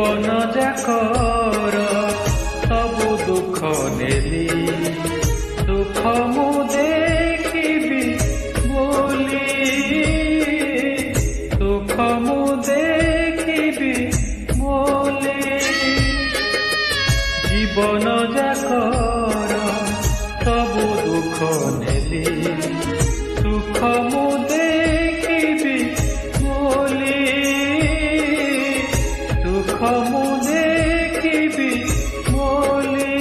জীবন যাকর সবু দুঃখ নেলি দুঃখ মু দেখিবি বলি দুঃখ মু দেখিবি বলি জীবন যাকর সবু দুঃখ নেলি সুখ মু দেখিবি বলি দুঃখ মু দেখিবি বলি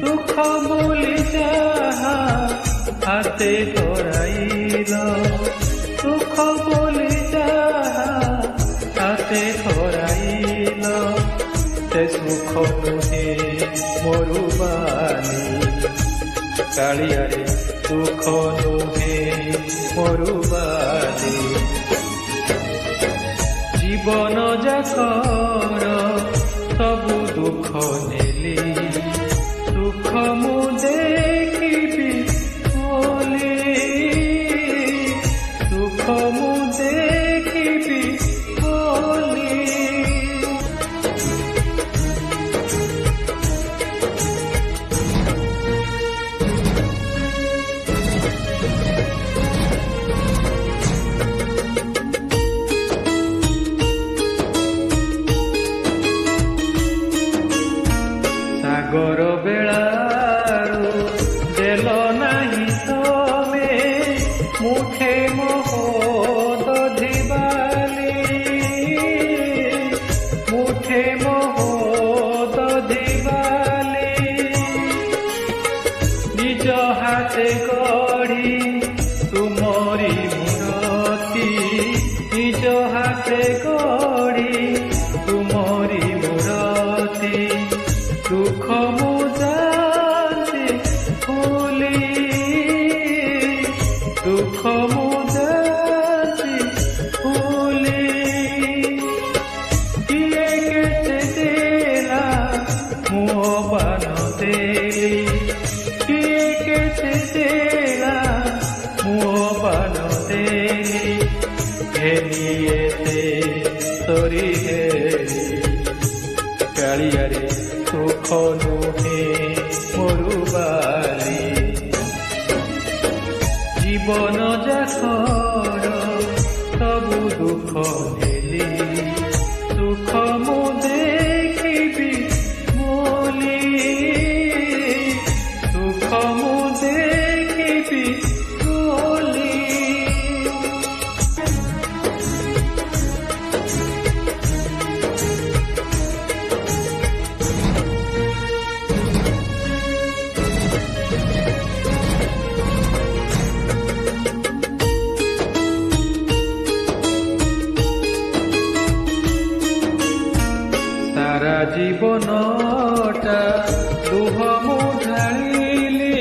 দুঃখ বলি যাহা হাতে ধরাইল দুঃখ বলি যাহা হাতে ধরাইল সে সুখ নুহে মরুবাণী কাଳିଆରେ ସୁଖ ନୁହେଁ ମରୁବାଣୀ ଜୀବନ ଯାକର ସବୁ ଦୁଃଖ ନେଲି ସୁଖ ମୁଁ ଦେଖିବି ବୋଲି ସୁଖ ମୁଁ ଦେଖିବି ବୋଲି ସାଗର ବେଳାରୁ ଦେଲ ନାହିଁ ତମେ ମୁଠେ ମହୋଦ ଧିବାଲି ମୁଠେ ମହୋଦ ଧିବାଲି ନିଜ ହାତେ ଗଢ଼ି ତୁମରି ମୂରତି ନିଜ ହାତେ ଗଢ଼ି ତୁମରି ମୂରତି দুঃখ মু জানি ভুলি দুঃখ মু জানি ভুলি কিয়ে কেটে দেলা মু বান দেলি কিয়ে কেটে দেলা মু বান দেলি হেলিয়েতে তরি হেলি কাଳିଆରେ সুখ নুহে মরুবাণী জীবন যাকর সবু দুঃখ নেলি সুখ মু দেখিবি বলি সুখ মু দেখিবি বলি সারা জীবনটা লুহ মু ঢালিলি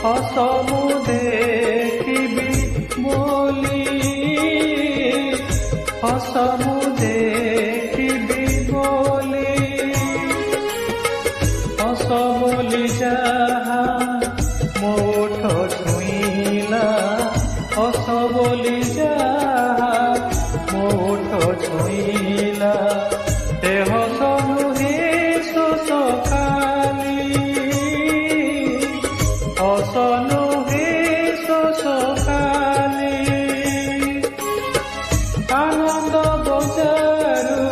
হস মু দেখিবি বলি হস মু দেখিবি বলি হস বলি যাহা ମୋ ଓଠ ଛୁଇଁଲା ହସ ବୋଲି ଯାହା ମୋ ଓଠ ଛୁଇଁଲା ସେ ହସ ନୁହେଁ ଶୋଷ ଖାଲି ହସ ନୁହେଁ ଶୋଷ ଖାଲି ଆନନ୍ଦ ବଜାରୁ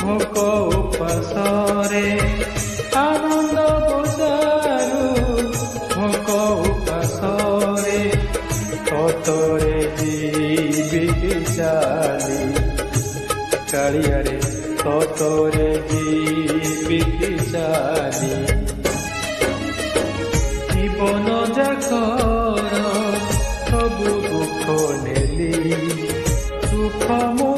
ଭୋକ ଉପାସରେ ଆନନ୍ଦ ବଜାରୁ ଭୋକ ଉପାସରେ ସତରେ ଯିବି ଚାଲି କାଳିଆରେ ସତରେ ଯିବି ଚାଲି ଜୀବନ ଯାକର ସବୁ ଦୁଃଖ ନେଲି ସୁଖ ମୁଁ